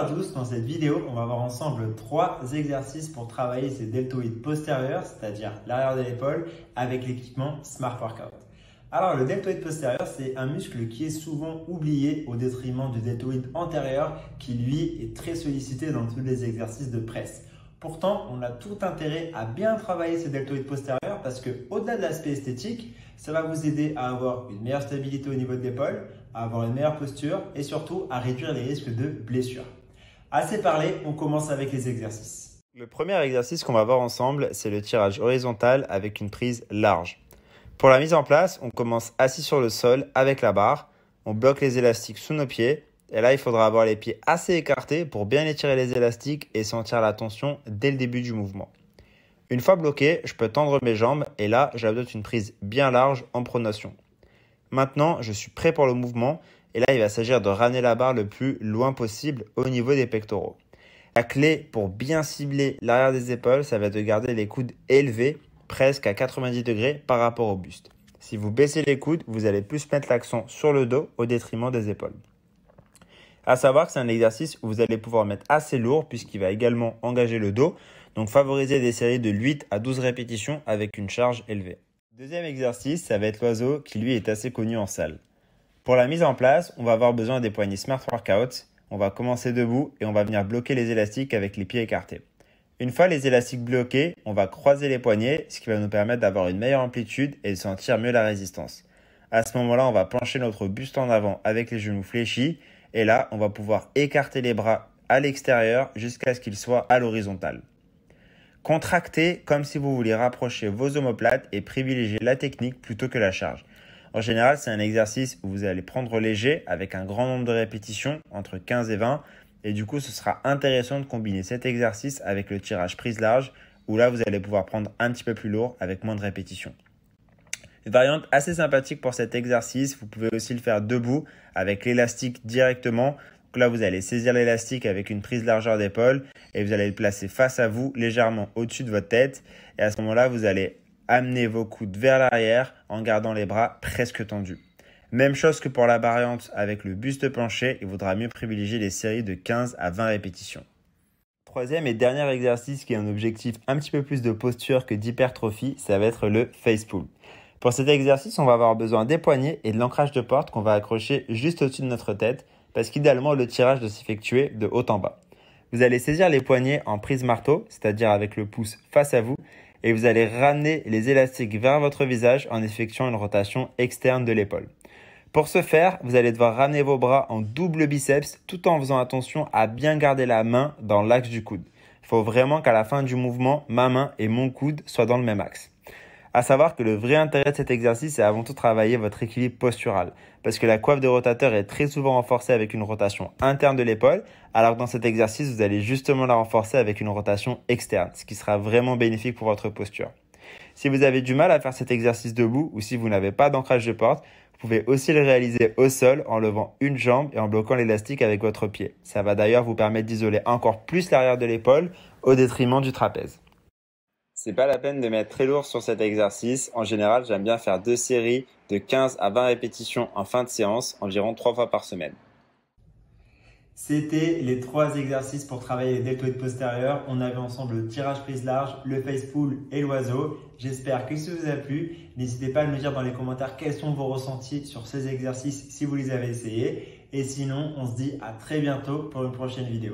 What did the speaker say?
à tous, dans cette vidéo, on va voir ensemble 3 exercices pour travailler ces deltoïdes postérieurs, c'est-à-dire l'arrière de l'épaule, avec l'équipement Smart Workout. Alors le deltoïde postérieur, c'est un muscle qui est souvent oublié au détriment du deltoïde antérieur qui lui est très sollicité dans tous les exercices de presse. Pourtant, on a tout intérêt à bien travailler ces deltoïdes postérieurs parce que au-delà de l'aspect esthétique, ça va vous aider à avoir une meilleure stabilité au niveau de l'épaule, à avoir une meilleure posture et surtout à réduire les risques de blessures. Assez parlé, on commence avec les exercices. Le premier exercice qu'on va voir ensemble, c'est le tirage horizontal avec une prise large. Pour la mise en place, on commence assis sur le sol avec la barre, on bloque les élastiques sous nos pieds et là il faudra avoir les pieds assez écartés pour bien étirer les élastiques et sentir la tension dès le début du mouvement. Une fois bloqué, je peux tendre mes jambes et là j'adopte une prise bien large en pronation. Maintenant, je suis prêt pour le mouvement et là il va s'agir de ramener la barre le plus loin possible au niveau des pectoraux. La clé pour bien cibler l'arrière des épaules, ça va être de garder les coudes élevés presque à 90 degrés par rapport au buste. Si vous baissez les coudes, vous allez plus mettre l'accent sur le dos au détriment des épaules. À savoir que c'est un exercice où vous allez pouvoir mettre assez lourd puisqu'il va également engager le dos. Donc favoriser des séries de 8 à 12 répétitions avec une charge élevée. Deuxième exercice, ça va être l'oiseau qui lui est assez connu en salle. Pour la mise en place, on va avoir besoin des poignées Smart Workout. On va commencer debout et on va venir bloquer les élastiques avec les pieds écartés. Une fois les élastiques bloqués, on va croiser les poignets, ce qui va nous permettre d'avoir une meilleure amplitude et de sentir mieux la résistance. À ce moment-là, on va pencher notre buste en avant avec les genoux fléchis et là, on va pouvoir écarter les bras à l'extérieur jusqu'à ce qu'ils soient à l'horizontale. Contractez comme si vous vouliez rapprocher vos omoplates et privilégier la technique plutôt que la charge. En général, c'est un exercice où vous allez prendre léger avec un grand nombre de répétitions, entre 15 et 20. Et du coup, ce sera intéressant de combiner cet exercice avec le tirage prise large où là, vous allez pouvoir prendre un petit peu plus lourd avec moins de répétitions. Une variante assez sympathique pour cet exercice, vous pouvez aussi le faire debout avec l'élastique directement. Donc là, vous allez saisir l'élastique avec une prise largeur d'épaule et vous allez le placer face à vous, légèrement au-dessus de votre tête. Et à ce moment-là, vous allez amener vos coudes vers l'arrière en gardant les bras presque tendus. Même chose que pour la variante avec le buste penché, il vaudra mieux privilégier les séries de 15 à 20 répétitions. Troisième et dernier exercice qui a un objectif un petit peu plus de posture que d'hypertrophie, ça va être le face pull. Pour cet exercice, on va avoir besoin des poignets et de l'ancrage de porte qu'on va accrocher juste au-dessus de notre tête parce qu'idéalement, le tirage doit s'effectuer de haut en bas. Vous allez saisir les poignets en prise marteau, c'est-à-dire avec le pouce face à vous, et vous allez ramener les élastiques vers votre visage en effectuant une rotation externe de l'épaule. Pour ce faire, vous allez devoir ramener vos bras en double biceps tout en faisant attention à bien garder la main dans l'axe du coude. Il faut vraiment qu'à la fin du mouvement, ma main et mon coude soient dans le même axe. À savoir que le vrai intérêt de cet exercice, c'est avant tout travailler votre équilibre postural. Parce que la coiffe de rotateur est très souvent renforcée avec une rotation interne de l'épaule, alors que dans cet exercice, vous allez justement la renforcer avec une rotation externe, ce qui sera vraiment bénéfique pour votre posture. Si vous avez du mal à faire cet exercice debout ou si vous n'avez pas d'ancrage de porte, vous pouvez aussi le réaliser au sol en levant une jambe et en bloquant l'élastique avec votre pied. Ça va d'ailleurs vous permettre d'isoler encore plus l'arrière de l'épaule au détriment du trapèze. C'est pas la peine de mettre très lourd sur cet exercice. En général, j'aime bien faire 2 séries de 15 à 20 répétitions en fin de séance, environ 3 fois par semaine. C'était les 3 exercices pour travailler les deltoïdes postérieurs. On avait ensemble le tirage prise large, le face pull et l'oiseau. J'espère que ça vous a plu. N'hésitez pas à me dire dans les commentaires quels sont vos ressentis sur ces exercices si vous les avez essayés. Et sinon, on se dit à très bientôt pour une prochaine vidéo.